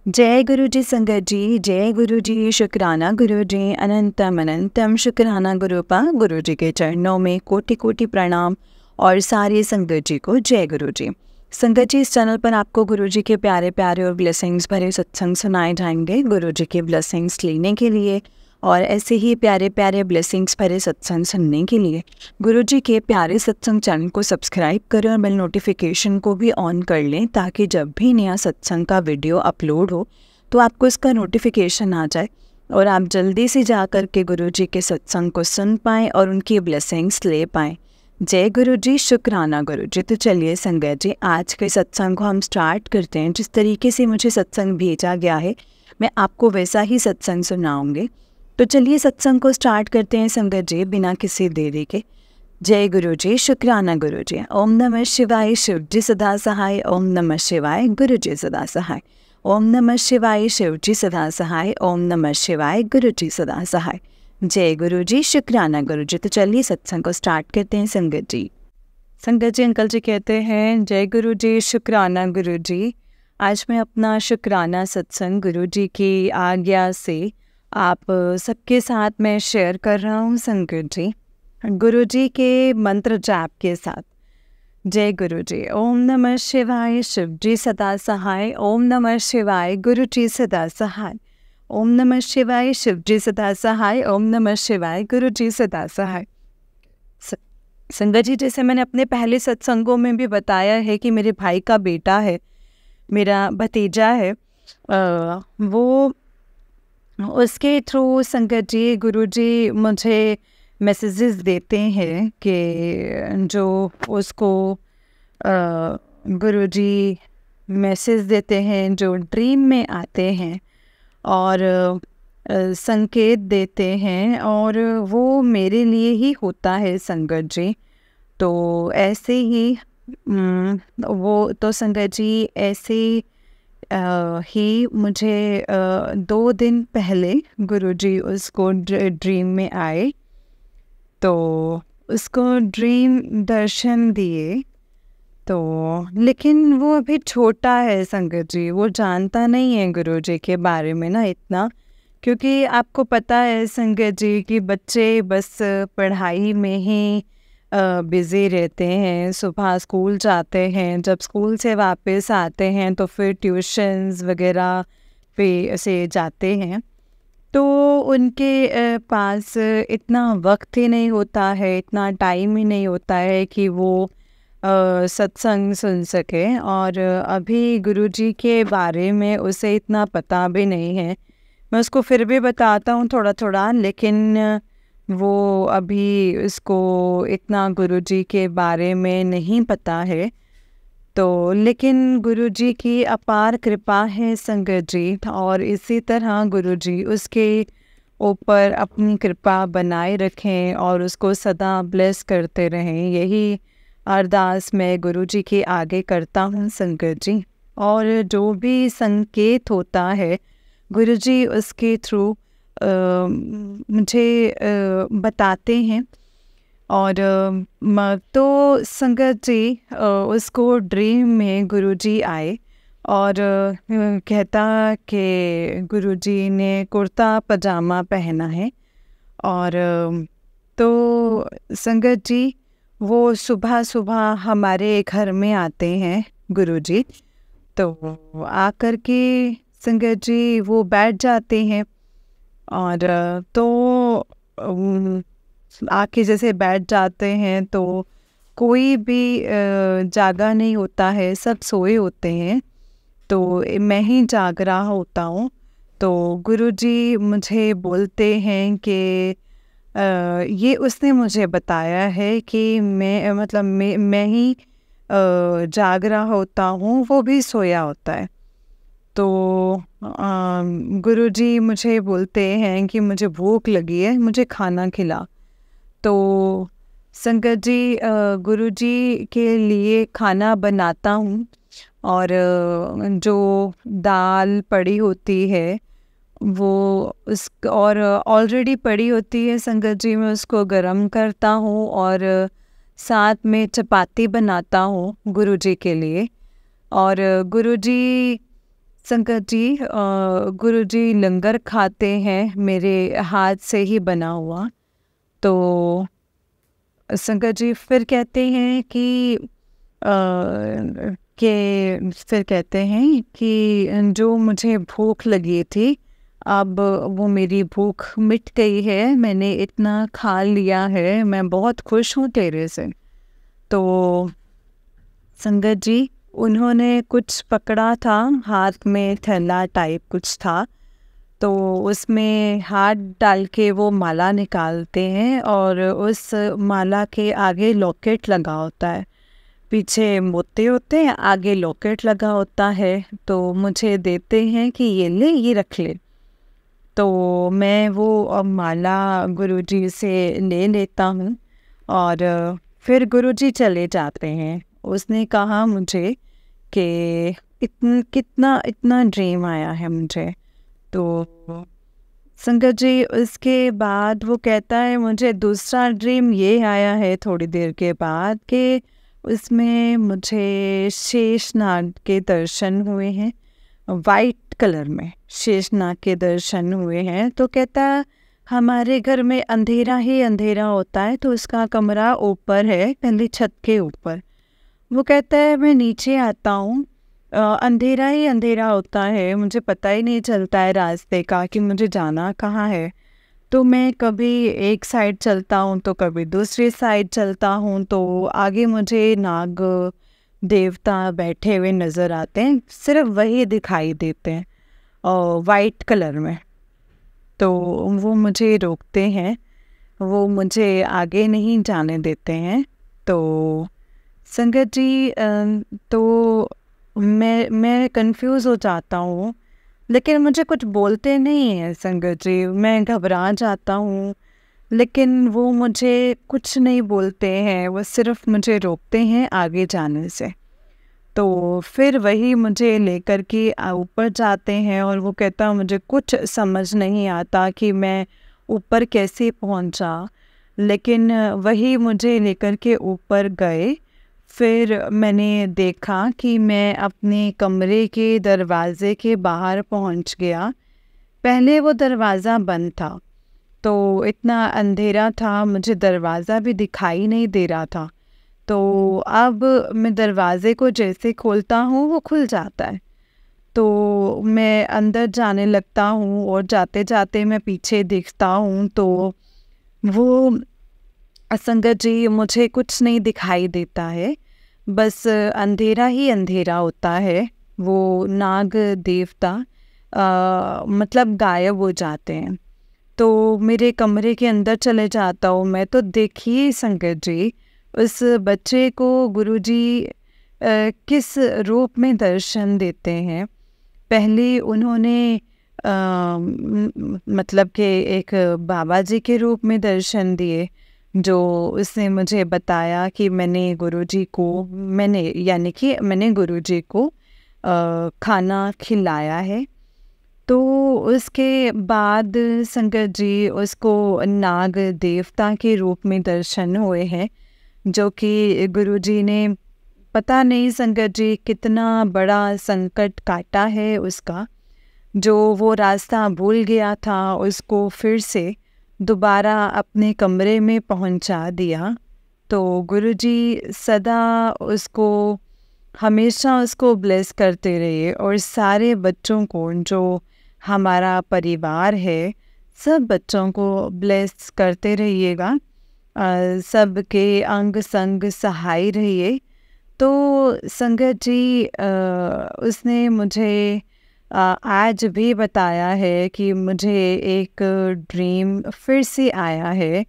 जय गुरु जी संगत जी, जय गुरु जी, शुक्राना गुरु जी, अनंतम अनंतम शुक्राना गुरुपा। गुरु जी के चरणों में कोटि कोटि प्रणाम और सारे संगत जी को जय गुरु जी। संगत जी, इस चैनल पर आपको गुरु जी के प्यारे प्यारे और ब्लेसिंग्स भरे सत्संग सुनाए जाएंगे। गुरु जी के ब्लेसिंग्स लेने के लिए और ऐसे ही प्यारे प्यारे ब्लेसिंग्स भरे सत्संग सुनने के लिए गुरु जी के प्यारे सत्संग चैनल को सब्सक्राइब करें और बेल नोटिफिकेशन को भी ऑन कर लें, ताकि जब भी नया सत्संग का वीडियो अपलोड हो तो आपको इसका नोटिफिकेशन आ जाए और आप जल्दी से जा कर के गुरु जी के सत्संग को सुन पाएँ और उनकी ब्लेसिंग्स ले पाएँ। जय गुरु जी, शुक्राना गुरु जी। तो चलिए संगत जी, आज के सत्संग को हम स्टार्ट करते हैं। जिस तरीके से मुझे सत्संग भेजा गया है मैं आपको वैसा ही सत्संग सुनाऊंगी। तो चलिए सत्संग को स्टार्ट करते हैं संगत जी, बिना किसी देरी के। जय गुरु जी, शुक्राना गुरु जी। ओम नमः शिवाय, शिव जी सदा सहाय। ओम नमः शिवाय, गुरु जी सदा सहाय। ओम नमः शिवाय, शिव जी सदा सहाय। ओम नमः शिवाय, गुरु जी सदा सहाय। जय गुरु जी, शुक्राना गुरु जी। तो चलिए सत्संग को स्टार्ट करते हैं संगत जी। संगत जी, अंकल जी कहते हैं जय गुरु जी, शुक्राना गुरु जी। आज मैं अपना शुक्राना सत्संग गुरु जी की आज्ञा से आप सबके साथ मैं शेयर कर रहा हूँ संगत जी, गुरु जी के मंत्र जाप के साथ। जय गुरु जी। ओम नमः शिवाय, शिव जी सदा सहाय। ओम नमः शिवाय, गुरु जी सदा सहाय। ओम नमः शिवाय, शिव जी सदा सहाय। ओम नमः शिवाय, गुरु जी सदा सहाय। संगत जी, जैसे मैंने अपने पहले सत्संगों में भी बताया है कि मेरे भाई का बेटा है, मेरा भतीजा है, वो उसके थ्रू संगत जी गुरु जी मुझे मैसेजेस देते हैं कि जो उसको गुरु जी मैसेज देते हैं जो ड्रीम में आते हैं और संकेत देते हैं, और वो मेरे लिए ही होता है संगत जी। तो ऐसे ही वो तो संगत जी ऐसे ही मुझे 2 दिन पहले गुरुजी उसको ड्रीम में आए, तो उसको ड्रीम दर्शन दिए। तो लेकिन वो अभी छोटा है संगत जी, वो जानता नहीं है गुरुजी के बारे में ना इतना, क्योंकि आपको पता है संगत जी कि बच्चे बस पढ़ाई में ही बिज़ी रहते हैं। सुबह स्कूल जाते हैं, जब स्कूल से वापस आते हैं तो फिर ट्यूशन्स वगैरह पे से जाते हैं, तो उनके पास इतना वक्त ही नहीं होता है, इतना टाइम ही नहीं होता है कि वो सत्संग सुन सके। और अभी गुरुजी के बारे में उसे इतना पता भी नहीं है। मैं उसको फिर भी बताता हूँ थोड़ा थोड़ा, लेकिन वो अभी उसको इतना गुरुजी के बारे में नहीं पता है। तो लेकिन गुरुजी की अपार कृपा है संगत जी, और इसी तरह गुरुजी उसके ऊपर अपनी कृपा बनाए रखें और उसको सदा ब्लेस करते रहें। यही अरदास मैं गुरुजी के आगे करता हूँ संगत जी। और जो भी संकेत होता है गुरुजी उसके थ्रू मुझे बताते हैं। और तो संगत जी उसको ड्रीम में गुरुजी आए और कहता कि गुरुजी ने कुर्ता पजामा पहना है। और तो संगत जी वो सुबह सुबह हमारे घर में आते हैं गुरुजी, तो आकर के संगत जी वो बैठ जाते हैं। और तो आके जैसे बैठ जाते हैं तो कोई भी जागा नहीं होता है, सब सोए होते हैं, तो मैं ही जाग रहा होता हूँ। तो गुरुजी मुझे बोलते हैं कि ये उसने मुझे बताया है कि मैं ही जाग रहा होता हूँ, वो भी सोया होता है। तो गुरुजी मुझे बोलते हैं कि मुझे भूख लगी है, मुझे खाना खिला। तो संगत जी गुरुजी के लिए खाना बनाता हूँ, और जो दाल पड़ी होती है वो उस और ऑलरेडी पड़ी होती है संगत जी, मैं उसको गरम करता हूँ और साथ में चपाती बनाता हूँ गुरुजी के लिए। और गुरुजी संकट जी, गुरुजी लंगर खाते हैं मेरे हाथ से ही बना हुआ। तो संकट जी फिर कहते हैं कि फिर कहते हैं कि जो मुझे भूख लगी थी, अब वो मेरी भूख मिट गई है, मैंने इतना खा लिया है, मैं बहुत खुश हूँ तेरे से। तो संगत जी, उन्होंने कुछ पकड़ा था, हाथ में थैला टाइप कुछ था, तो उसमें हाथ डाल के वो माला निकालते हैं और उस माला के आगे लॉकेट लगा होता है। पीछे मोती होते हैं, आगे लॉकेट लगा होता है। तो मुझे देते हैं कि ये ले, ये रख ले। तो मैं वो माला गुरुजी से ले लेता हूँ और फिर गुरुजी चले जाते हैं। उसने कहा मुझे कि इतना ड्रीम आया है मुझे। तो संगत जी, उसके बाद वो कहता है मुझे दूसरा ड्रीम ये आया है थोड़ी देर के बाद कि उसमें मुझे शेषनाग के दर्शन हुए हैं, वाइट कलर में शेषनाग के दर्शन हुए हैं। तो कहता है हमारे घर में अंधेरा ही अंधेरा होता है, तो उसका कमरा ऊपर है, पहले छत के ऊपर। वो कहता है मैं नीचे आता हूँ, अंधेरा ही अंधेरा होता है, मुझे पता ही नहीं चलता है रास्ते का कि मुझे जाना कहाँ है। तो मैं कभी एक साइड चलता हूँ तो कभी दूसरी साइड चलता हूँ, तो आगे मुझे नाग देवता बैठे हुए नज़र आते हैं, सिर्फ वही दिखाई देते हैं और वाइट कलर में। तो वो मुझे रोकते हैं, वो मुझे आगे नहीं जाने देते हैं। तो संगत जी, तो मैं कंफ्यूज हो जाता हूँ, लेकिन मुझे कुछ बोलते नहीं हैं संगत जी। मैं घबरा जाता हूँ, लेकिन वो मुझे कुछ नहीं बोलते हैं, वो सिर्फ मुझे रोकते हैं आगे जाने से। तो फिर वही मुझे लेकर के ऊपर जाते हैं और वो कहता मुझे कुछ समझ नहीं आता कि मैं ऊपर कैसे पहुँचा, लेकिन वही मुझे लेकर के ऊपर गए। फिर मैंने देखा कि मैं अपने कमरे के दरवाज़े के बाहर पहुंच गया। पहले वो दरवाज़ा बंद था, तो इतना अंधेरा था, मुझे दरवाज़ा भी दिखाई नहीं दे रहा था। तो अब मैं दरवाज़े को जैसे खोलता हूँ वो खुल जाता है। तो मैं अंदर जाने लगता हूँ और जाते जाते मैं पीछे देखता हूँ, तो वो असंगत जी मुझे कुछ नहीं दिखाई देता है, बस अंधेरा ही अंधेरा होता है। वो नाग देवता मतलब गायब हो जाते हैं। तो मेरे कमरे के अंदर चले जाता हूँ मैं। तो देखिए संगत जी, उस बच्चे को गुरुजी किस रूप में दर्शन देते हैं। पहले उन्होंने मतलब कि एक बाबा जी के रूप में दर्शन दिए, जो उसने मुझे बताया कि मैंने गुरुजी को खाना खिलाया है। तो उसके बाद संगत जी उसको नाग देवता के रूप में दर्शन हुए हैं, जो कि गुरुजी ने पता नहीं संगत जी कितना बड़ा संकट काटा है उसका। जो वो रास्ता भूल गया था उसको फिर से दोबारा अपने कमरे में पहुंचा दिया। तो गुरुजी सदा उसको हमेशा उसको ब्लेस करते रहिए और सारे बच्चों को, जो हमारा परिवार है, सब बच्चों को ब्लेस करते रहिएगा, सबके अंग संग सहाय रहिए। तो संगत जी, उसने मुझे आज भी बताया है कि मुझे एक ड्रीम फिर से आया है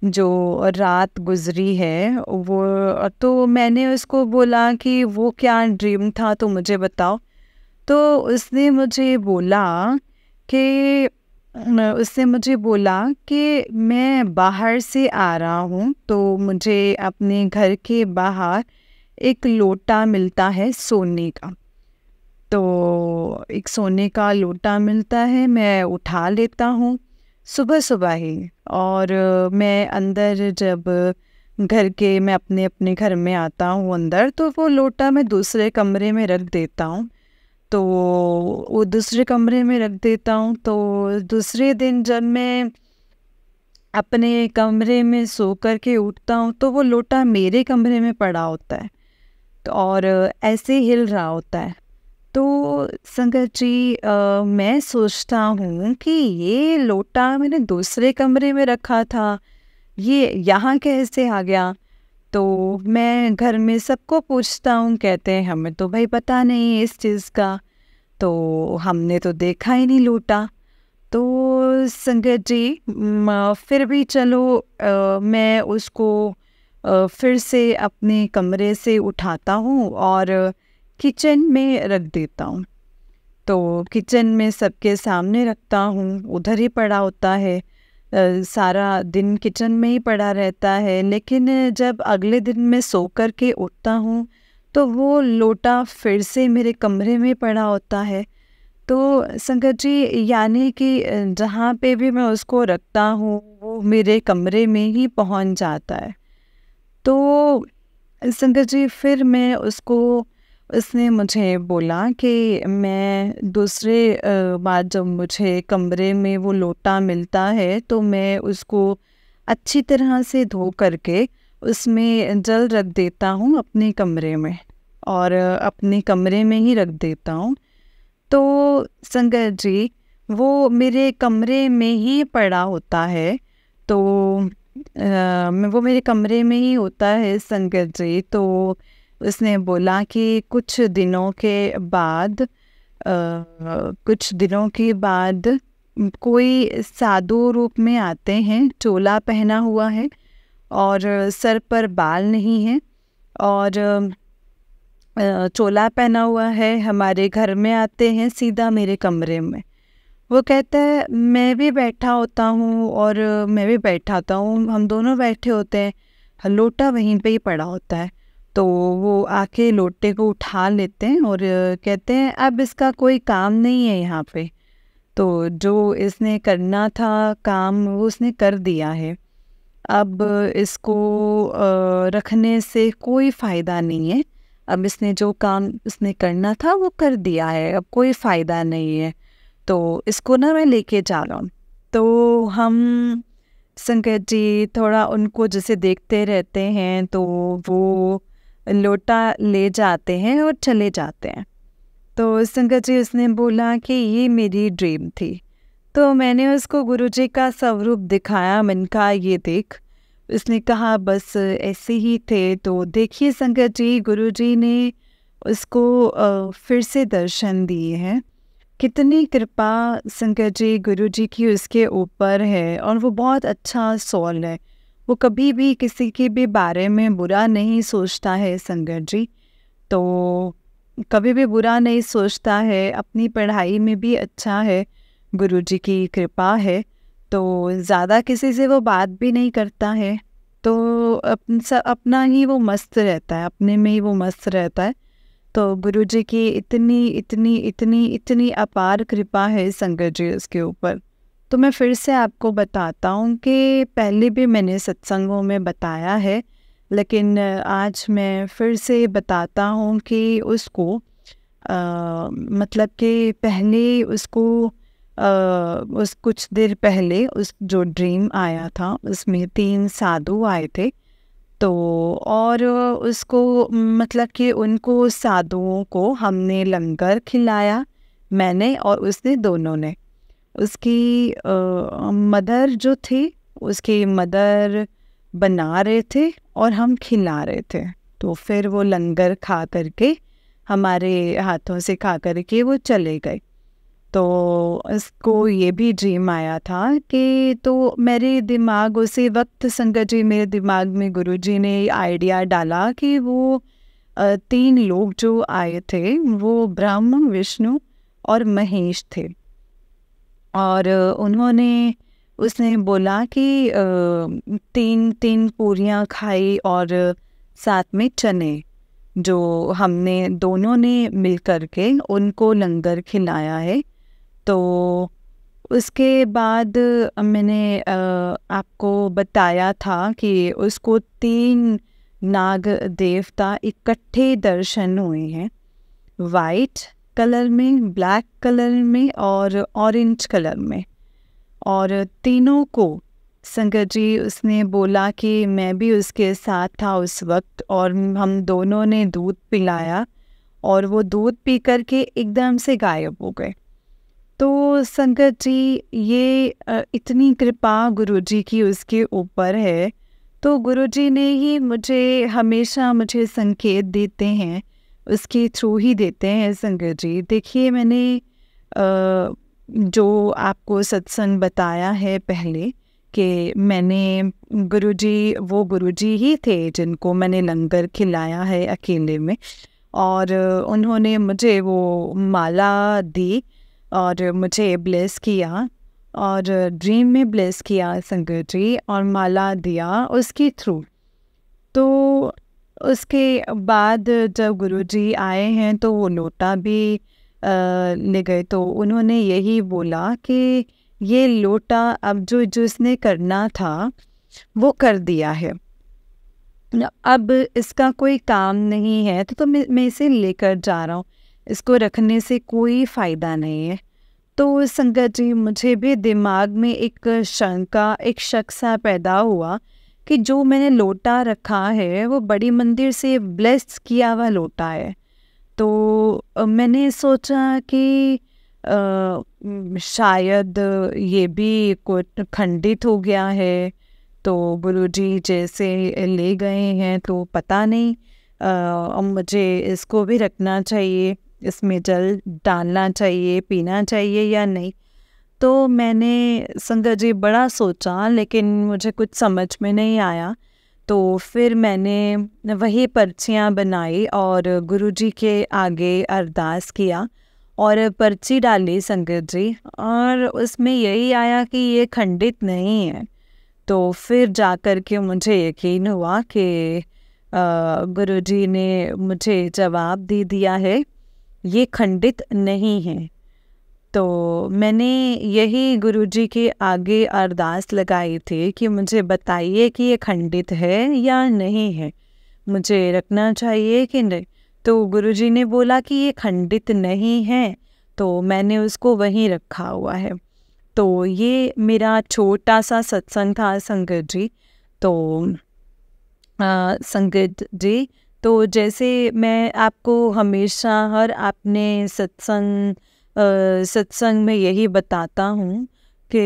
जो रात गुजरी है। वो तो मैंने उसको बोला कि वो क्या ड्रीम था, तो मुझे बताओ। तो उसने मुझे बोला कि मैं बाहर से आ रहा हूँ, तो मुझे अपने घर के बाहर एक लोटा मिलता है सोने का। तो एक सोने का लोटा मिलता है, मैं उठा लेता हूँ सुबह सुबह ही। और मैं अंदर जब मैं अपने अपने घर में आता हूँ अंदर, तो वो लोटा मैं दूसरे कमरे में रख देता हूँ। तो वो दूसरे कमरे में रख देता हूँ। तो दूसरे दिन जब मैं अपने कमरे में सो कर के उठता हूँ तो वो लोटा मेरे कमरे में पड़ा होता है, तो और ऐसे हिल रहा होता है। तो संगत जी, मैं सोचता हूँ कि ये लोटा मैंने दूसरे कमरे में रखा था, ये यहाँ कैसे आ गया। तो मैं घर में सबको पूछता हूँ, कहते हैं हमें तो भाई पता नहीं है इस चीज़ का, तो हमने तो देखा ही नहीं लोटा। तो संगत जी, फिर भी चलो, मैं उसको फिर से अपने कमरे से उठाता हूँ और किचन में रख देता हूँ। तो किचन में सबके सामने रखता हूँ, उधर ही पड़ा होता है। सारा दिन किचन में ही पड़ा रहता है। लेकिन जब अगले दिन मैं सो कर के उठता हूँ तो वो लोटा फिर से मेरे कमरे में पड़ा होता है। तो संगत जी, यानी कि जहाँ पे भी मैं उसको रखता हूँ वो मेरे कमरे में ही पहुँच जाता है। तो संगत जी, फिर मैं उसको, उसने मुझे बोला कि मैं दूसरे बार जब मुझे कमरे में वो लोटा मिलता है तो मैं उसको अच्छी तरह से धो करके उसमें जल रख देता हूँ अपने कमरे में, और अपने कमरे में ही रख देता हूँ। तो संगत जी, वो मेरे कमरे में ही पड़ा होता है। तो वो मेरे कमरे में ही होता है संगत जी। तो उसने बोला कि कुछ दिनों के बाद कोई साधु रूप में आते हैं, चोला पहना हुआ है और सर पर बाल नहीं है, और चोला पहना हुआ है, हमारे घर में आते हैं सीधा मेरे कमरे में। वो कहता है मैं भी बैठा होता हूँ और मैं भी बैठाता हूँ, हम दोनों बैठे होते हैं, लोटा वहीं पे ही पड़ा होता है। तो वो आके लोटे को उठा लेते हैं और कहते हैं अब इसका कोई काम नहीं है यहाँ पे, तो जो इसने करना था काम वो उसने कर दिया है, अब इसको रखने से कोई फ़ायदा नहीं है, अब इसने जो काम इसने करना था वो कर दिया है, अब कोई फ़ायदा नहीं है, तो इसको ना मैं लेके जा रहा हूँ। तो हम संगत जी थोड़ा उनको जैसे देखते रहते हैं, तो वो लोटा ले जाते हैं और चले जाते हैं। तो संगत जी, उसने बोला कि ये मेरी ड्रीम थी। तो मैंने उसको गुरुजी का स्वरूप दिखाया, मैंने कहा ये देख। उसने कहा बस ऐसे ही थे। तो देखिए संगत जी, गुरुजी ने उसको फिर से दर्शन दिए हैं। कितनी कृपा संगत जी गुरुजी की उसके ऊपर है, और वो बहुत अच्छा सोल है। वो कभी भी किसी के भी बारे में बुरा नहीं सोचता है संगत जी, तो कभी भी बुरा नहीं सोचता है, अपनी पढ़ाई में भी अच्छा है, गुरुजी की कृपा है। तो ज़्यादा किसी से वो बात भी नहीं करता है, तो अपना ही वो मस्त रहता है, अपने में ही वो मस्त रहता है। तो गुरुजी की इतनी इतनी इतनी इतनी अपार कृपा है संगत जी उसके ऊपर। तो मैं फिर से आपको बताता हूँ कि पहले भी मैंने सत्संगों में बताया है, लेकिन आज मैं फिर से बताता हूँ कि उसको मतलब कि पहले उसको उस कुछ देर पहले उस जो ड्रीम आया था उसमें 3 साधु आए थे। तो और उसको मतलब कि उनको साधुओं को हमने लंगर खिलाया, मैंने और उसने दोनों ने। उसकी मदर जो थी, उसकी मदर बना रहे थे और हम खिला रहे थे। तो फिर वो लंगर खा करके हमारे हाथों से खा करके वो चले गए। तो उसको ये भी ड्रीम आया था कि, तो मेरे दिमाग उसी वक्त संगत जी, मेरे दिमाग में गुरुजी ने आइडिया डाला कि वो 3 लोग जो आए थे वो ब्रह्म, विष्णु और महेश थे। और उसने बोला कि 3 पूरियाँ खाई और साथ में चने, जो हमने दोनों ने मिल कर के उनको लंगर खिलाया है। तो उसके बाद मैंने आपको बताया था कि उसको 3 नाग देवता इकट्ठे दर्शन हुए हैं, वाइट, कलर में, ब्लैक कलर में और ऑरेंज कलर में। और तीनों को संगत जी उसने बोला कि मैं भी उसके साथ था उस वक्त, और हम दोनों ने दूध पिलाया और वो दूध पी कर के एकदम से गायब हो गए। तो संगत जी ये इतनी कृपा गुरुजी की उसके ऊपर है। तो गुरुजी ने ही मुझे हमेशा मुझे संकेत देते हैं, उसके थ्रू ही देते हैं संगत जी। देखिए मैंने जो आपको सत्संग बताया है पहले कि मैंने गुरुजी, वो गुरुजी ही थे जिनको मैंने लंगर खिलाया है अकेले में, और उन्होंने मुझे वो माला दी और मुझे ब्लेस किया और ड्रीम में ब्लेस किया संगत जी, और माला दिया उसके थ्रू। तो उसके बाद जब गुरुजी आए हैं तो वो लोटा भी ले गए, तो उन्होंने यही बोला कि ये लोटा अब जो जिसने करना था वो कर दिया है, अब इसका कोई काम नहीं है, तो मैं इसे लेकर जा रहा हूँ, इसको रखने से कोई फ़ायदा नहीं है। तो संगत जी मुझे भी दिमाग में एक शंका, एक शक सा पैदा हुआ कि जो मैंने लोटा रखा है वो बड़ी मंदिर से ब्लेस किया हुआ लोटा है। तो मैंने सोचा कि शायद ये भी कुछ खंडित हो गया है, तो गुरुजी जैसे ले गए हैं तो पता नहीं, अब मुझे इसको भी रखना चाहिए, इसमें जल डालना चाहिए, पीना चाहिए या नहीं। तो मैंने संगत जी बड़ा सोचा, लेकिन मुझे कुछ समझ में नहीं आया। तो फिर मैंने वही पर्चियाँ बनाई और गुरुजी के आगे अरदास किया और पर्ची डाली संगत जी, और उसमें यही आया कि ये खंडित नहीं है। तो फिर जाकर के मुझे यकीन हुआ कि गुरुजी ने मुझे जवाब दे दिया है, ये खंडित नहीं है। तो मैंने यही गुरुजी के आगे अरदास लगाई थी कि मुझे बताइए कि ये खंडित है या नहीं है, मुझे रखना चाहिए कि नहीं। तो गुरुजी ने बोला कि ये खंडित नहीं है, तो मैंने उसको वहीं रखा हुआ है। तो ये मेरा छोटा सा सत्संग था संगत जी। तो संगत जी, तो जैसे मैं आपको हमेशा हर अपने सत्संग में यही बताता हूँ कि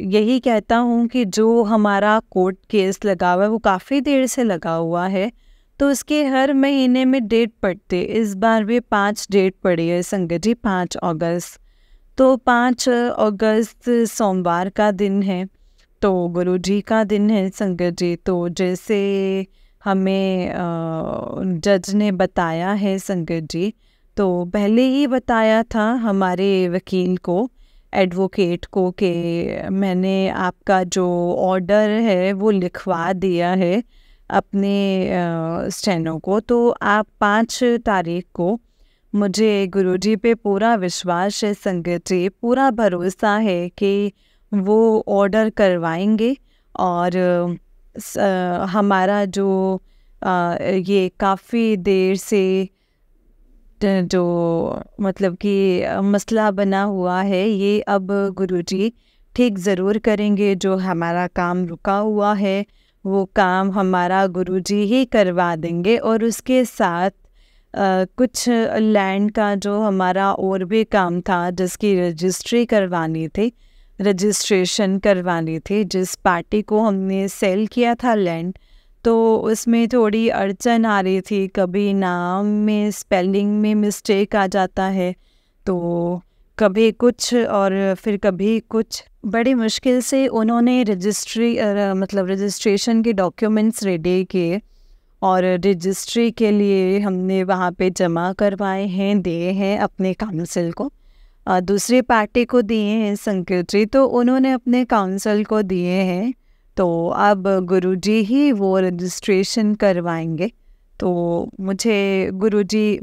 यही कहता हूँ कि जो हमारा कोर्ट केस लगा हुआ है वो काफ़ी देर से लगा हुआ है, तो उसके हर महीने में डेट पड़ते। इस बार भी 5 डेट पड़ी है संगत जी, 5 अगस्त। तो 5 अगस्त सोमवार का दिन है, तो गुरुजी का दिन है संगत जी। तो जैसे हमें जज ने बताया है संगत जी, तो पहले ही बताया था हमारे वकील को, एडवोकेट को, कि मैंने आपका जो ऑर्डर है वो लिखवा दिया है अपने स्टेनो को। तो आप 5 तारीख को, मुझे गुरुजी पे पूरा विश्वास है संगत जी, पूरा भरोसा है कि वो ऑर्डर करवाएंगे और हमारा जो ये काफ़ी देर से जो मतलब कि मसला बना हुआ है, ये अब गुरुजी ठीक ज़रूर करेंगे। जो हमारा काम रुका हुआ है वो काम हमारा गुरुजी ही करवा देंगे, और उसके साथ कुछ लैंड का जो हमारा और भी काम था, जिसकी रजिस्ट्री करवानी थी, रजिस्ट्रेशन करवानी थी, जिस पार्टी को हमने सेल किया था लैंड, तो उसमें थोड़ी अड़चन आ रही थी। कभी नाम में स्पेलिंग में मिस्टेक आ जाता है, तो कभी कुछ और फिर कभी कुछ। बड़ी मुश्किल से उन्होंने रजिस्ट्रेशन के डॉक्यूमेंट्स रेडी किए और रजिस्ट्री के लिए हमने वहाँ पे जमा करवाए हैं, दिए हैं अपने काउंसिल को, दूसरी पार्टी को दिए हैं संगत जी, तो उन्होंने अपने काउंसिल को दिए हैं। तो अब गुरुजी ही वो रजिस्ट्रेशन करवाएंगे। तो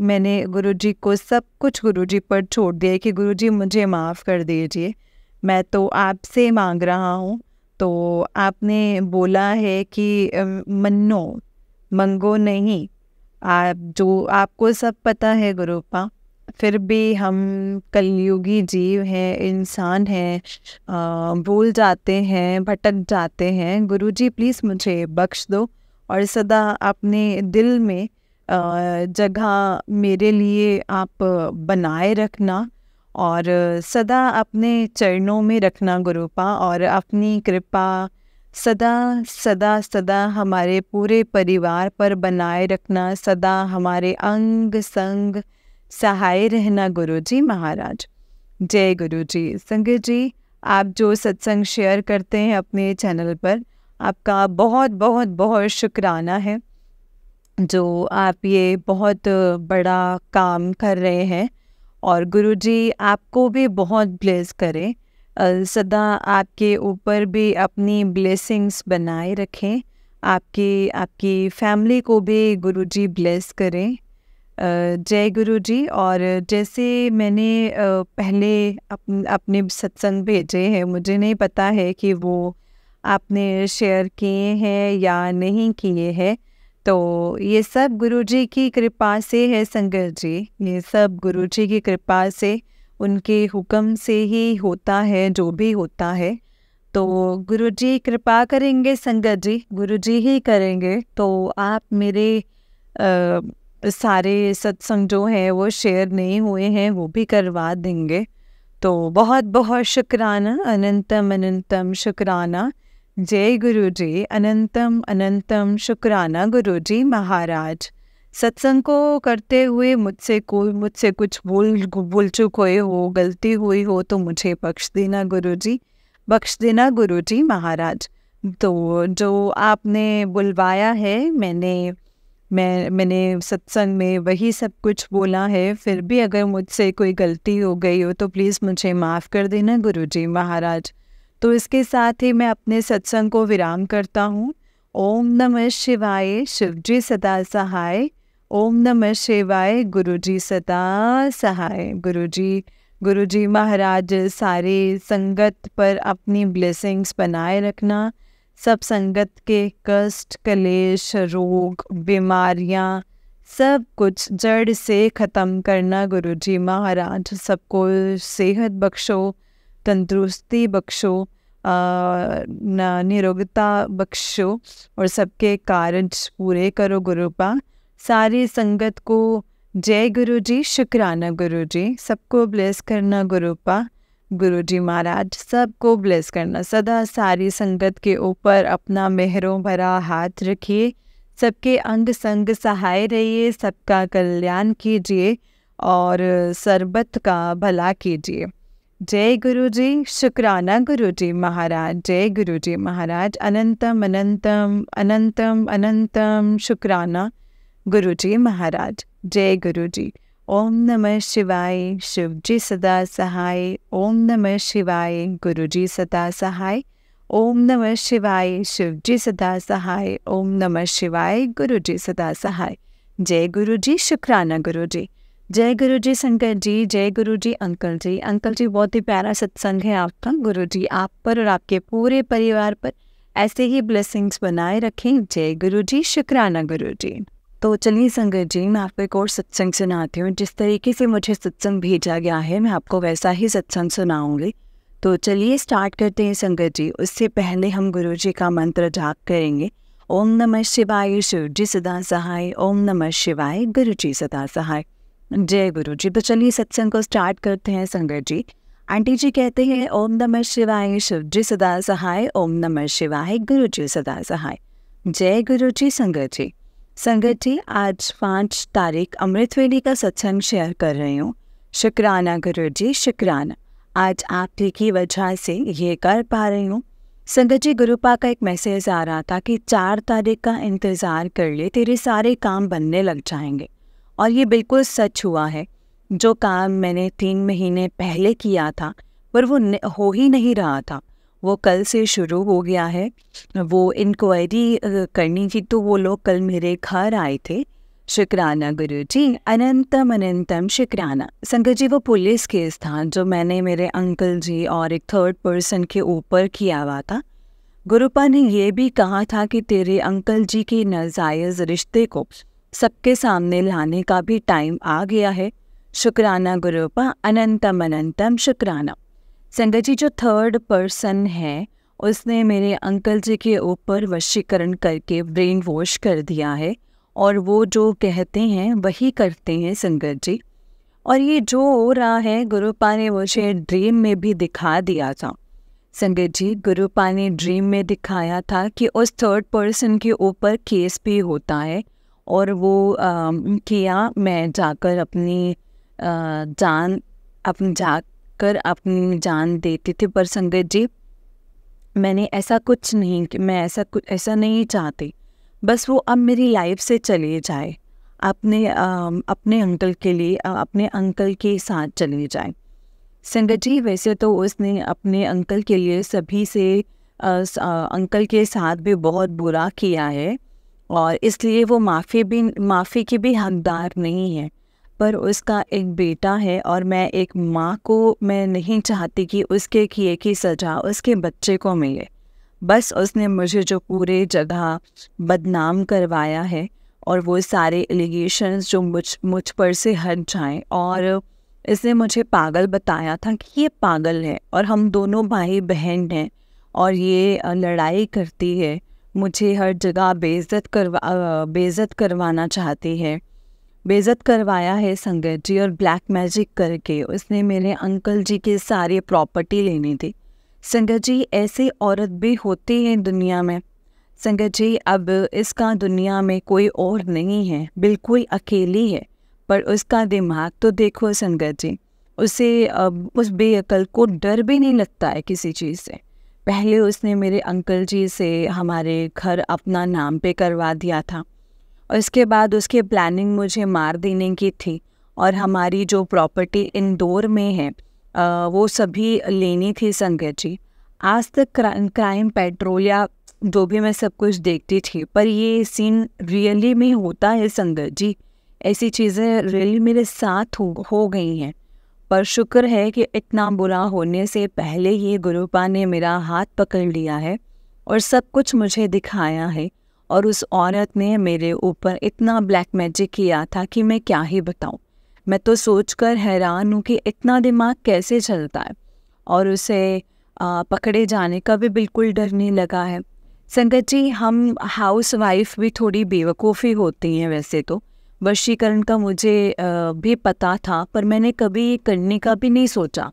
मैंने गुरुजी को सब कुछ गुरुजी पर छोड़ दिया कि गुरुजी मुझे माफ़ कर दीजिए, मैं तो आपसे मांग रहा हूँ। तो आपने बोला है कि मन्नो मंगो नहीं, आप जो आपको सब पता है गुरुपा, फिर भी हम कलयुगी जीव हैं, इंसान हैं, भूल जाते हैं, भटक जाते हैं। गुरुजी प्लीज़ मुझे बख्श दो और सदा अपने दिल में जगह मेरे लिए आप बनाए रखना और सदा अपने चरणों में रखना गुरुपा, और अपनी कृपा सदा सदा सदा हमारे पूरे परिवार पर बनाए रखना, सदा हमारे अंग संग सहाय रहना गुरुजी महाराज। जय गुरुजी। संगत जी, आप जो सत्संग शेयर करते हैं अपने चैनल पर, आपका बहुत बहुत बहुत शुक्राना है, जो आप ये बहुत बड़ा काम कर रहे हैं। और गुरुजी आपको भी बहुत ब्लेस करें, सदा आपके ऊपर भी अपनी ब्लेसिंग्स बनाए रखें, आपकी आपकी फैमिली को भी गुरुजी ब्लेस करें। जय गुरुजी। और जैसे मैंने पहले अपने सत्संग भेजे हैं, मुझे नहीं पता है कि वो आपने शेयर किए हैं या नहीं किए हैं, तो ये सब गुरुजी की कृपा से है संगत जी, ये सब गुरुजी की कृपा से, उनके हुक्म से ही होता है जो भी होता है। तो गुरुजी कृपा करेंगे संगत जी, गुरुजी ही करेंगे। तो आप मेरे सारे सत्संग जो हैं वो शेयर नहीं हुए हैं वो भी करवा देंगे। तो बहुत बहुत शुक्राना, अनंतम अनंतम शुक्राना। जय गुरुजी, अनंतम अनंतम शुक्राना गुरुजी महाराज। सत्संग को करते हुए मुझसे कुछ भूल चूक हुए हो, गलती हुई हो तो मुझे बख्श देना गुरुजी, बख्श देना गुरुजी महाराज। तो जो आपने बुलवाया है, मैंने सत्संग में वही सब कुछ बोला है, फिर भी अगर मुझसे कोई गलती हो गई हो तो प्लीज़ मुझे माफ़ कर देना गुरुजी महाराज। तो इसके साथ ही मैं अपने सत्संग को विराम करता हूँ। ओम नमः शिवाय, शिवजी सदा सहाय। ओम नमः शिवाय, गुरुजी सदा सहाय। गुरुजी महाराज सारे संगत पर अपनी ब्लेसिंग्स बनाए रखना, सब संगत के कष्ट, कलेश, रोग, बीमारियां सब कुछ जड़ से ख़त्म करना गुरुजी महाराज। सबको सेहत बख्शो, तंदुरुस्ती बख्शो, निरोगता बख्शो और सबके कार्य पूरे करो गुरुपा। सारी संगत को जय गुरुजी, शुक्राना गुरुजी, सबको ब्लेस करना गुरुपा। गुरुजी महाराज सबको ब्लेस करना, सदा सारी संगत के ऊपर अपना मेहरों भरा हाथ रखिए, सबके अंग संग सहाय रहिए, सबका कल्याण कीजिए और सरबत का भला कीजिए। जय गुरुजी, शुक्राना गुरुजी महाराज। जय गुरुजी महाराज, अनंतम अनंतम अनंतम अनंतम शुक्राना गुरुजी महाराज। जय गुरुजी। ओम नमः शिवाय, शिवजी सदा सहाय। ओम नमः शिवाय, गुरुजी सदा सहाय। ओम नमः शिवाय, शिवजी सदा सहाय। ओम नमः शिवाय, गुरुजी सदा सहाय। जय गुरुजी, शुक्राना गुरुजी। जय गुरुजी शंकर जी, जय गुरुजी अंकल जी। अंकल जी बहुत ही प्यारा सत्संग है आपका, गुरुजी आप पर और आपके पूरे परिवार पर ऐसे ही ब्लेसिंग्स बनाए रखें। जय गुरुजी, शुक्राना गुरुजी। तो चलिए संगत जी, मैं आपको एक और सत्संग सुनाती हूँ। जिस तरीके से मुझे सत्संग भेजा गया है मैं आपको वैसा ही सत्संग सुनाऊंगी। तो चलिए स्टार्ट करते हैं संगत जी। उससे पहले हम गुरुजी का मंत्र जाप करेंगे। ओम नमः शिवाय, शिवजी सदा सहाय। ओम नमः शिवाय, गुरुजी सदा सहाय। जय गुरुजी। तो चलिए सत्संग को स्टार्ट करते हैं संगत जी। आंटी जी कहते हैं ओम नमः शिवाय, शिवजी सदा सहाय। ओम नमः शिवाय, गुरुजी सदा सहाय। जय गुरुजी संगत जी। संगत जी, आज 5 तारीख अमृतवेली का सत्संग शेयर कर रही हूँ। शुक्राना गुरुजी, शुक्राना। आज आपकी की वजह से ये कर पा रही हूँ। संगत जी, गुरुपा का एक मैसेज आ रहा था कि 4 तारीख का इंतज़ार कर ले, तेरे सारे काम बनने लग जाएंगे। और ये बिल्कुल सच हुआ है। जो काम मैंने 3 महीने पहले किया था पर वो हो ही नहीं रहा था, वो कल से शुरू हो गया है। वो इंक्वायरी करनी थी तो वो लोग कल मेरे घर आए थे। शुक्राना गुरुजी, अनंतम अनंतम शुक्राना। संगत जी, वो पुलिस केस था जो मैंने मेरे अंकल जी और एक 3rd पर्सन के ऊपर किया हुआ था। गुरुपा ने ये भी कहा था कि तेरे अंकल जी के नाजायज़ रिश्ते को सबके सामने लाने का भी टाइम आ गया है। शुक्राना गुरुपा अनंतम अनंतम शुक्राना। संगत जी, जो थर्ड पर्सन है उसने मेरे अंकल जी के ऊपर वशीकरण करके ब्रेन वॉश कर दिया है और वो जो कहते हैं वही करते हैं संगत जी। और ये जो हो रहा है गुरुपा ने मुझे ड्रीम में भी दिखा दिया था संगत जी। गुरुपा ने ड्रीम में दिखाया था कि उस थर्ड पर्सन के ऊपर केस भी होता है और वो किया मैं जाकर अपनी अपनी जान देती थी। पर संगत जी, मैंने ऐसा कुछ नहीं कि मैं ऐसा नहीं चाहती। बस वो अब मेरी लाइफ से चले जाए, अपने अंकल के लिए अपने अंकल के साथ चले जाए संगत जी। वैसे तो उसने अपने अंकल के लिए सभी से अंकल के साथ भी बहुत बुरा किया है और इसलिए वो माफ़ी की भी हकदार नहीं है। पर उसका एक बेटा है और मैं एक माँ को मैं नहीं चाहती कि उसके किए की सज़ा उसके बच्चे को मिले। बस उसने मुझे जो पूरे जगह बदनाम करवाया है और वो सारे एलिगेशंस जो मुझ पर से हट जाएं। और इसने मुझे पागल बताया था कि ये पागल है और हम दोनों भाई बहन हैं और ये लड़ाई करती है, मुझे हर जगह बेइज्जत करवाना चाहती है। बेइज्जत करवाया है संगत जी और ब्लैक मैजिक करके उसने मेरे अंकल जी की सारी प्रॉपर्टी लेनी थी संगत जी। ऐसी औरत भी होती है दुनिया में संगत जी। अब इसका दुनिया में कोई और नहीं है, बिल्कुल अकेली है। पर उसका दिमाग तो देखो संगत जी, उसे उस बेअकल को डर भी नहीं लगता है किसी चीज़ से। पहले उसने मेरे अंकल जी से हमारे घर अपना नाम पे करवा दिया था और इसके बाद उसकी प्लानिंग मुझे मार देने की थी और हमारी जो प्रॉपर्टी इंदौर में है वो सभी लेनी थी संगत जी। आज तक क्राइम पेट्रोल या जो भी मैं सब कुछ देखती थी, पर ये सीन रियली में होता है संगत जी। ऐसी चीज़ें रियली मेरे साथ हो गई हैं। पर शुक्र है कि इतना बुरा होने से पहले ये गुरुपा ने मेरा हाथ पकड़ लिया है और सब कुछ मुझे दिखाया है। और उस औरत ने मेरे ऊपर इतना ब्लैक मैजिक किया था कि मैं क्या ही बताऊं। मैं तो सोचकर हैरान हूँ कि इतना दिमाग कैसे चलता है। और उसे पकड़े जाने का भी बिल्कुल डर नहीं लगा है संगत जी। हम हाउस वाइफ भी थोड़ी बेवकूफ़ी होती हैं वैसे तो। वशीकरण का मुझे भी पता था पर मैंने कभी करने का भी नहीं सोचा,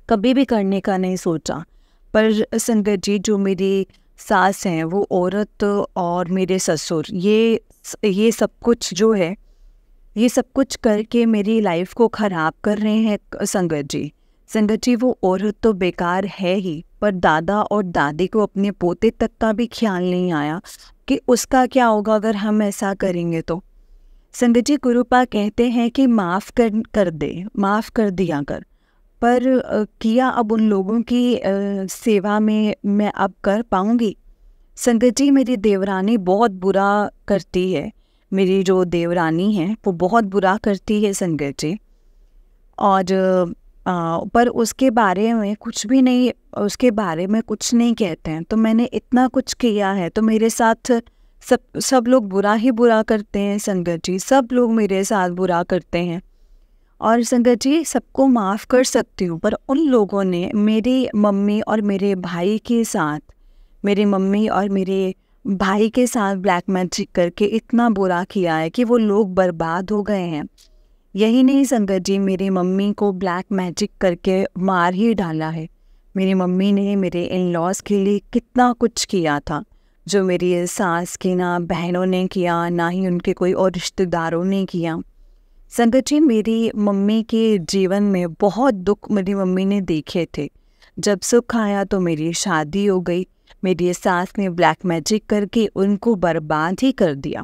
कभी भी करने का नहीं सोचा। पर संगत जी, जो मेरी सास हैं वो औरत और मेरे ससुर ये सब कुछ जो है ये सब कुछ करके मेरी लाइफ को ख़राब कर रहे हैं संगत जी। संगत जी, वो औरत तो बेकार है ही, पर दादा और दादी को अपने पोते तक का भी ख्याल नहीं आया कि उसका क्या होगा अगर हम ऐसा करेंगे तो। संगत जी, गुरुपा कहते हैं कि माफ़ कर दिया कर। पर किया अब उन लोगों की सेवा में मैं अब कर पाऊँगी? संगत जी, मेरी देवरानी बहुत बुरा करती है। मेरी जो देवरानी है वो बहुत बुरा करती है संगत जी। और पर उसके बारे में कुछ नहीं कहते हैं। तो मैंने इतना कुछ किया है तो मेरे साथ सब लोग बुरा ही बुरा करते हैं संगत जी। सब लोग मेरे साथ बुरा करते हैं और संगत जी सबको माफ़ कर सकती हूँ, पर उन लोगों ने मेरी मम्मी और मेरे भाई के साथ ब्लैक मैजिक करके इतना बुरा किया है कि वो लोग बर्बाद हो गए हैं। यही नहीं संगत जी, मेरी मम्मी को ब्लैक मैजिक करके मार ही डाला है। मेरी मम्मी ने मेरे इन लॉज के लिए कितना कुछ किया था जो मेरी सास की ना बहनों ने किया, ना ही उनके कोई और रिश्तेदारों ने किया। संगत जी, मेरी मम्मी के जीवन में बहुत दुख मेरी मम्मी ने देखे थे। जब सुख आया तो मेरी शादी हो गई। मेरी सास ने ब्लैक मैजिक करके उनको बर्बाद ही कर दिया।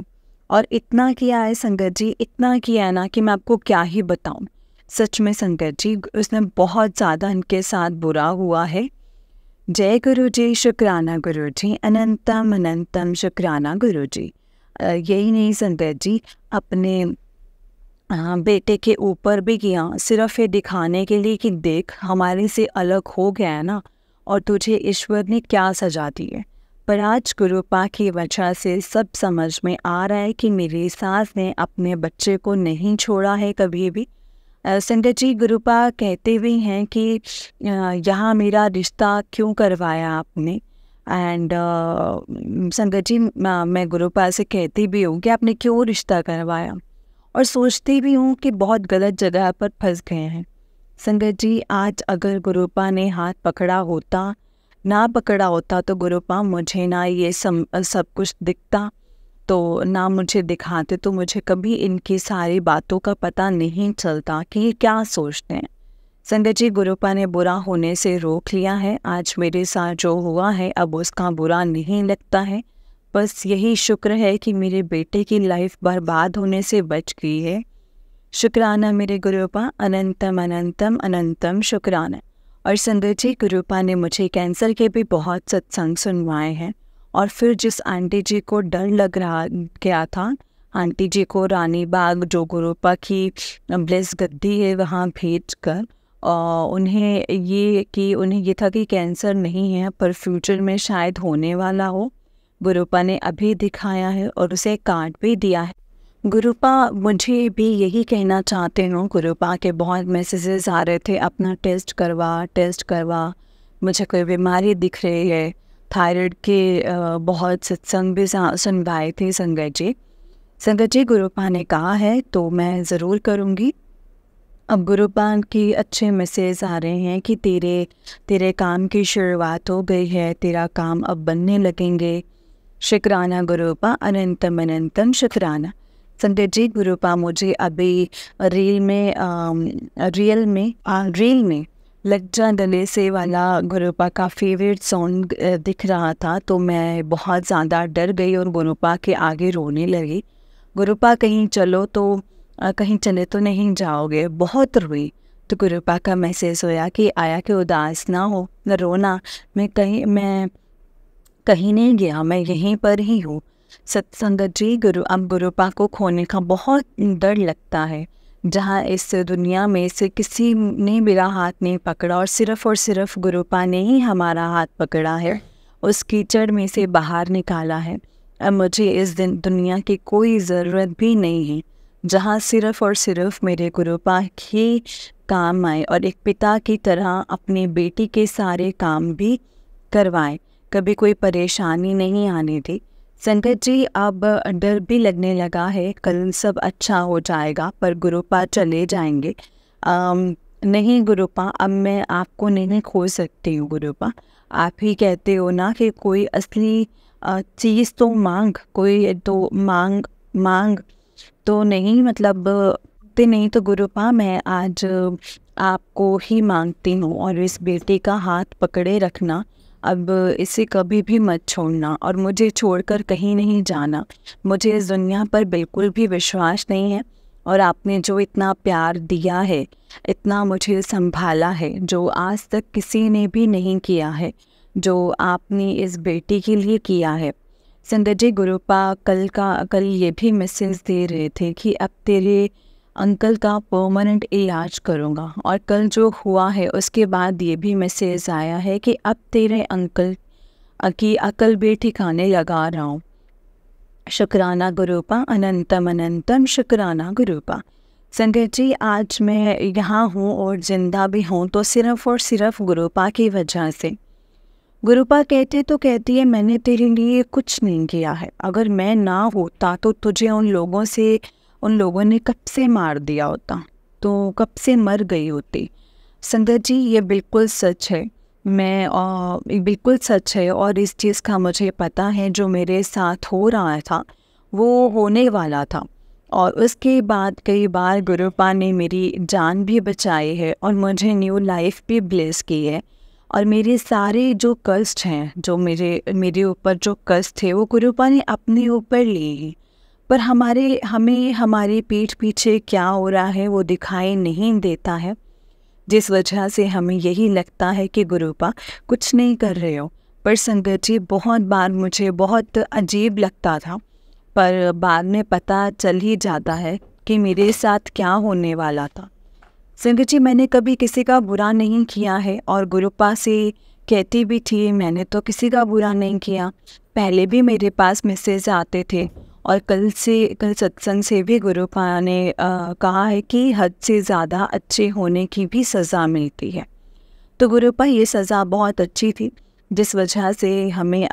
और इतना किया है संगत जी, इतना किया है ना कि मैं आपको क्या ही बताऊं। सच में संगत जी, उसने बहुत ज़्यादा इनके साथ बुरा हुआ है। जय गुरु जी, शुक्राना गुरु जी, अनंतम अनंतम शुक्राना गुरु जी। यही नहीं संगत जी, अपने बेटे के ऊपर भी किया, सिर्फ ये दिखाने के लिए कि देख हमारे से अलग हो गया है ना और तुझे ईश्वर ने क्या सजा दी है। पर आज गुरुपा की वजह से सब समझ में आ रहा है कि मेरी सास ने अपने बच्चे को नहीं छोड़ा है कभी भी। संगत जी, गुरुपा कहते भी हैं कि यहाँ मेरा रिश्ता क्यों करवाया आपने। एंड संगत जी, मैं गुरुपा से कहती भी हूँ कि आपने क्यों रिश्ता करवाया, और सोचती भी हूँ कि बहुत गलत जगह पर फंस गए हैं। संगत जी, आज अगर गुरुपा ने हाथ पकड़ा होता, ना पकड़ा होता, तो गुरुपा मुझे ना ये सब कुछ दिखता, तो ना मुझे दिखाते, तो मुझे कभी इनकी सारी बातों का पता नहीं चलता कि ये क्या सोचते हैं। संगत जी, गुरुपा ने बुरा होने से रोक लिया है। आज मेरे साथ जो हुआ है अब उसका बुरा नहीं लगता है। बस यही शुक्र है कि मेरे बेटे की लाइफ बर्बाद होने से बच गई है। शुक्राना मेरे गुरुपा, अनंतम अनंतम अनंतम शुक्राना। और संगत जी, गुरुपा ने मुझे कैंसर के भी बहुत सत्संग सुनवाए हैं। और फिर जिस आंटी जी को डर लग रहा गया था, आंटी जी को रानी बाग जो गुरुपा की ब्लेस गद्दी है वहाँ भेज कर उन्हें ये था कि कैंसर नहीं है पर फ्यूचर में शायद होने वाला हो, गुरुपा ने अभी दिखाया है और उसे कार्ड भी दिया है। गुरुपा, मुझे भी यही कहना चाहते हूँ, गुरुपा के बहुत मैसेजेस आ रहे थे, अपना टेस्ट करवा, मुझे कोई बीमारी दिख रही है। थायराइड के बहुत सत्संग भी सुनवाए थे संगत जी। संगत जी, गुरुपा ने कहा है तो मैं ज़रूर करूँगी। अब गुरुपा की अच्छे मैसेज आ रहे हैं कि तेरे काम की शुरुआत हो गई है, तेरा काम अब बनने लगेंगे। शुक्राना गुरुपा, अनंतम अनंतम शुक्राना। संगत जी, गुरुपा मुझे अभी रील में लग जा गले से वाला गुरुपा का फेवरेट सॉन्ग दिख रहा था, तो मैं बहुत ज़्यादा डर गई और गुरुपा के आगे रोने लगी। गुरुपा, कहीं चले तो नहीं जाओगे, बहुत रोई। तो गुरुपा का मैसेज होया कि आया कि उदास ना हो, न रोना, मैं कहीं नहीं गया, मैं यहीं पर ही हूँ। सत्संगत जी, अब गुरुपा को खोने का बहुत डर लगता है। जहाँ इस दुनिया में से किसी ने मेरा हाथ नहीं पकड़ा और सिर्फ गुरुपा ने ही हमारा हाथ पकड़ा है, उस कीचड़ में से बाहर निकाला है। अब मुझे इस दुनिया की कोई ज़रूरत भी नहीं है, जहाँ सिर्फ मेरे गुरुपा ही काम आए और एक पिता की तरह अपनी बेटी के सारे काम भी करवाएं, कभी कोई परेशानी नहीं आने दी। संगत जी, अब डर भी लगने लगा है, कल सब अच्छा हो जाएगा, पर गुरुपा चले जाएंगे। नहीं गुरुपा, अब मैं आपको नहीं खो सकती हूँ। गुरुपा, आप ही कहते हो ना कि कोई असली चीज़ तो मांग तो नहीं, मतलब ते नहीं, तो गुरुपा मैं आज आपको ही मांगती हूँ और इस बेटे का हाथ पकड़े रखना, अब इसे कभी भी मत छोड़ना और मुझे छोड़कर कहीं नहीं जाना। मुझे इस दुनिया पर बिल्कुल भी विश्वास नहीं है और आपने जो इतना प्यार दिया है, इतना मुझे संभाला है, जो आज तक किसी ने भी नहीं किया है, जो आपने इस बेटी के लिए किया है। संगत जी, गुरुपा कल ये भी मैसेज दे रहे थे कि अब तेरे अंकल का परमानेंट इलाज करूँगा, और कल जो हुआ है उसके बाद ये भी मैसेज आया है कि अब तेरे अंकल की अकल भी ठिकाने लगा रहा हूँ। शुक्राना गुरुपा, अनंतम अनंतम शुक्राना गुरुपा। संगत जी, आज मैं यहाँ हूँ और जिंदा भी हूँ तो सिर्फ और सिर्फ गुरुपा की वजह से। गुरुपा कहती है मैंने तेरे लिए कुछ नहीं किया है, अगर मैं ना होता तो तुझे उन लोगों ने कब से मार दिया होता, तो कब से मर गई होती। संगत जी, ये बिल्कुल सच है, बिल्कुल सच है, और इस चीज़ का मुझे पता है, जो मेरे साथ हो रहा था वो होने वाला था। और उसके बाद कई बार गुरुपा ने मेरी जान भी बचाई है और मुझे न्यू लाइफ भी ब्लेस की है। और मेरे सारे जो कष्ट हैं, जो मेरे ऊपर जो कष्ट थे, वो गुरुपा ने अपने ऊपर लिए, पर हमें हमारी पीठ पीछे क्या हो रहा है वो दिखाई नहीं देता है, जिस वजह से हमें यही लगता है कि गुरुपा कुछ नहीं कर रहे हो। पर संगत जी, बहुत बार मुझे बहुत अजीब लगता था, पर बाद में पता चल ही जाता है कि मेरे साथ क्या होने वाला था। संगत जी, मैंने कभी किसी का बुरा नहीं किया है और गुरुपा से कहती भी थी मैंने तो किसी का बुरा नहीं किया। पहले भी मेरे पास मैसेज आते थे और कल सत्संग से भी गुरुपा ने कहा है कि हद से ज़्यादा अच्छे होने की भी सज़ा मिलती है। तो गुरुपा ये सज़ा बहुत अच्छी थी, जिस वजह से हमें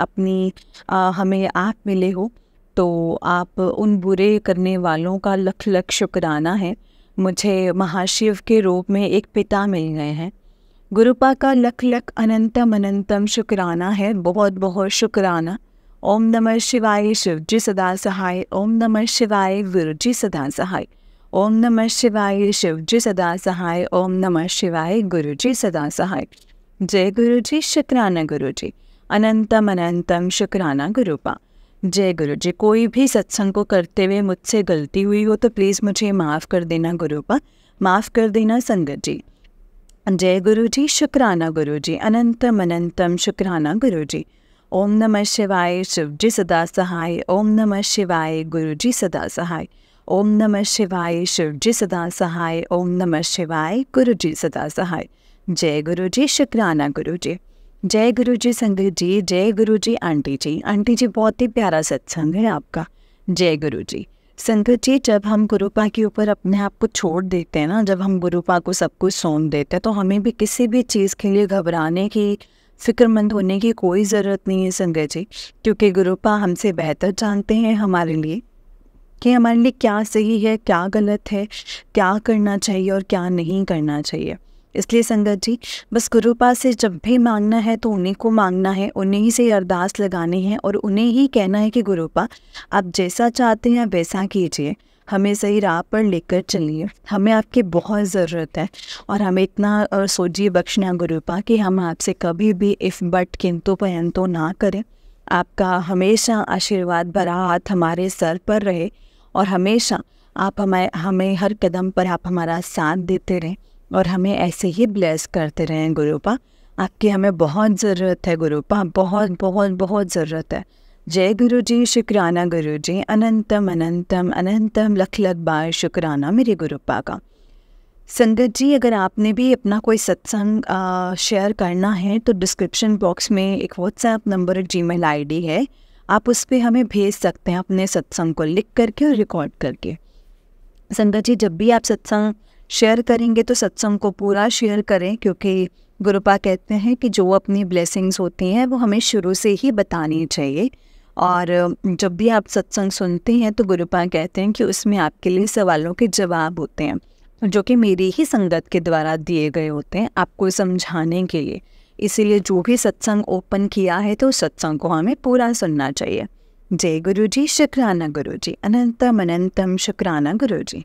हमें आप मिले हो। तो आप उन बुरे करने वालों का लख लख शुक्राना है। मुझे महाशिव के रूप में एक पिता मिल गए हैं। गुरुपा का लख लख अनंतम अनंतम शुक्राना है, बहुत बहुत शुक्राना। ओम नमः शिवाय, शिव जी सदा सहाय। ओम नमः शिवाय, गुरु जी सदा सहाय। ओम नमः शिवाय, शिव जी सदा सहाय। ओम नमः शिवाय, गुरु जी सदा सहाय। जय गुरु जी, शुक्राना गुरु जी, अनंतम अनंतम शुक्राना गुरुपा। जय गुरु जी। कोई भी सत्संग को करते हुए मुझसे गलती हुई हो तो प्लीज़ मुझे माफ़ कर देना गुरुपा, माफ़ कर देना संगत जी। जय गुरु जी, शुक्राना गुरु जी, अनंतम अनंतम शुक्राना गुरु जी। ओम नमः शिवाय, शिव जी सदा सहाय। ओम नमः शिवाय, गुरु जी सदा सहाय। ओम नमः शिवाय, शिव जी सदा सहाय। ओम नमः शिवाय, गुरु जी सदा सहाय। जय गुरु जी, शुक्राना गुरु जी। जय गुरु जी संगत जी। जय गुरु जी आंटी जी। आंटी जी बहुत ही प्यारा सत्संग है आपका। जय गुरु जी। संगत जी, जब हम गुरुपा के ऊपर अपने आप को छोड़ देते हैं ना, जब हम गुरुपा को सब कुछ सौंप देते हैं, तो हमें भी किसी भी चीज़ के लिए घबराने की, फिक्रमंद होने की कोई ज़रूरत नहीं है संगत जी, क्योंकि गुरुपा हमसे बेहतर जानते हैं हमारे लिए कि हमारे लिए क्या सही है, क्या गलत है, क्या करना चाहिए और क्या नहीं करना चाहिए। इसलिए संगत जी, बस गुरुपा से जब भी मांगना है तो उन्हीं को मांगना है, उन्हीं से अरदास लगानी है और उन्हें ही कहना है कि गुरुपा आप जैसा चाहते हैं वैसा कीजिए, हमें सही राह पर लेकर चलिए, हमें आपकी बहुत ज़रूरत है। और हमें इतना सोचिए बख्शना गुरुपा कि हम आपसे कभी भी इफ़ बट किंतु परंतु ना करें। आपका हमेशा आशीर्वाद भरा हाथ हमारे सर पर रहे और हमेशा आप हमें हर कदम पर आप हमारा साथ देते रहें और हमें ऐसे ही ब्लेस करते रहें गुरुपा। आपकी हमें बहुत ज़रूरत है गुरुपा, बहुत बहुत बहुत ज़रूरत है। जय गुरु जी, शुक्राना गुरु जी, अनंतम अनंतम अनंतम लख लख बार शुक्राना मेरे गुरुपा का। संगत जी, अगर आपने भी अपना कोई सत्संग शेयर करना है तो डिस्क्रिप्शन बॉक्स में एक व्हाट्सएप नंबर, जीमेल आईडी है, आप उस पर हमें भेज सकते हैं अपने सत्संग को लिख करके और रिकॉर्ड करके। संगत जी, जब भी आप सत्संग शेयर करेंगे तो सत्संग को पूरा शेयर करें, क्योंकि गुरुपा कहते हैं कि जो अपनी ब्लेसिंग्स होती हैं वो हमें शुरू से ही बतानी चाहिए। और जब भी आप सत्संग सुनते हैं तो गुरुपा कहते हैं कि उसमें आपके लिए सवालों के जवाब होते हैं, जो कि मेरी ही संगत के द्वारा दिए गए होते हैं आपको समझाने के लिए। इसीलिए जो भी सत्संग ओपन किया है तो सत्संग को हमें पूरा सुनना चाहिए। जय गुरु जी, शुक्राना गुरु जी, अनंतम अनंतम शुक्राना गुरु जी।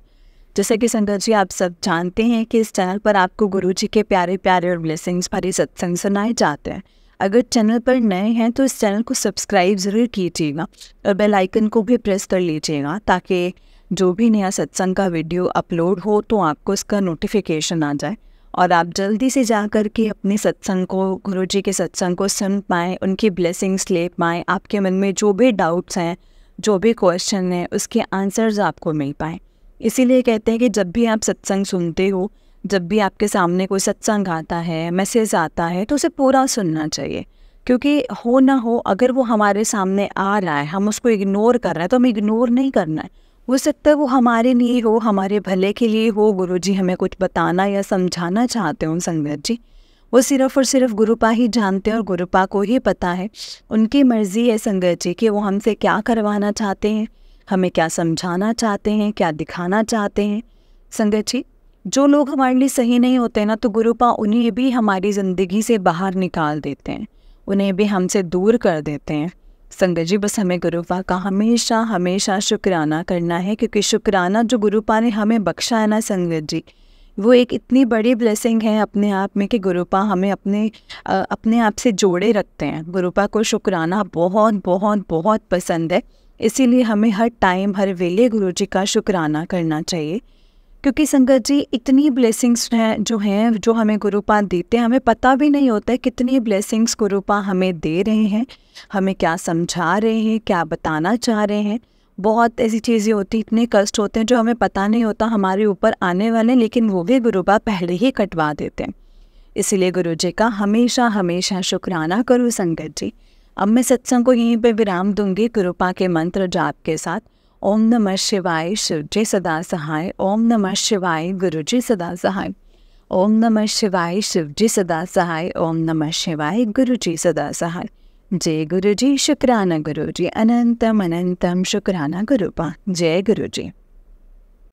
जैसे कि संगत जी, आप सब जानते हैं कि इस चैनल पर आपको गुरु जी के प्यारे प्यारे और ब्लेसिंग्स भरे सत्संग सुनाए जाते हैं। अगर चैनल पर नए हैं तो इस चैनल को सब्सक्राइब ज़रूर कीजिएगा और बेल आइकन को भी प्रेस कर लीजिएगा, ताकि जो भी नया सत्संग का वीडियो अपलोड हो तो आपको इसका नोटिफिकेशन आ जाए और आप जल्दी से जा कर के अपने सत्संग को, गुरु जी के सत्संग को सुन पाएँ, उनकी ब्लेसिंग्स ले पाएँ। आपके मन में जो भी डाउट्स हैं, जो भी क्वेश्चन हैं, उसके आंसर्स आपको मिल पाएँ। इसीलिए कहते हैं कि जब भी आप सत्संग सुनते हो, जब भी आपके सामने कोई सत्संग आता है, मैसेज आता है, तो उसे पूरा सुनना चाहिए, क्योंकि हो ना हो अगर वो हमारे सामने आ रहा है, हम उसको इग्नोर कर रहे हैं, तो हमें इग्नोर नहीं करना है। हो सकता है वो हमारे लिए हो, हमारे भले के लिए हो, गुरुजी हमें कुछ बताना या समझाना चाहते हो संगत जी। वो सिर्फ़ और सिर्फ गुरुपा ही जानते हैं और गुरुपा को ही पता है, उनकी मर्ज़ी है संगत जी कि वो हमसे क्या करवाना चाहते हैं, हमें क्या समझाना चाहते हैं, क्या दिखाना चाहते हैं। संगत जी, जो लोग हमारे लिए सही नहीं होते ना, तो गुरुपा उन्हें भी हमारी ज़िंदगी से बाहर निकाल देते हैं, उन्हें भी हमसे दूर कर देते हैं। संगत जी, बस हमें गुरुपा का हमेशा हमेशा शुक्राना करना है, क्योंकि शुक्राना जो गुरुपा ने हमें बख्शा है ना संगत जी, वो एक इतनी बड़ी ब्लेसिंग है अपने आप में कि गुरुपा हमें अपने आप से जोड़े रखते हैं। गुरुपा को शुक्राना बहुत बहुत बहुत पसंद है, इसीलिए हमें हर टाइम हर वेले गुरु जी का शुक्राना करना चाहिए। क्योंकि संगत जी, इतनी ब्लेसिंग्स हैं जो हमें गुरुपा देते हैं, हमें पता भी नहीं होता है कितनी ब्लेसिंग्स गुरुपा हमें दे रहे हैं, हमें क्या समझा रहे हैं, क्या बताना चाह रहे हैं। बहुत ऐसी चीज़ें होती, इतने कष्ट होते हैं जो हमें पता नहीं होता हमारे ऊपर आने वाले, लेकिन वो भी गुरुपा पहले ही कटवा देते हैं। इसीलिए गुरु जी का हमेशा हमेशा शुक्राना करो संगत जी। अब मैं सत्संग को यहीं पे विराम दूंगी कृपा के मंत्र जाप के साथ। ओम नमः शिवाय, शिव जी सदा सहाय। ओम नमः शिवाय, गुरु जी सदा सहाय। ओम नमः शिवाय, शिव जी सदा सहाय। ओम नमः शिवाय, गुरु जी सदा सहाय। जय गुरु जी, शुक्राना गुरु जी, अनंतम अनंतम शुक्राना गुरुपा। जय गुरु जी।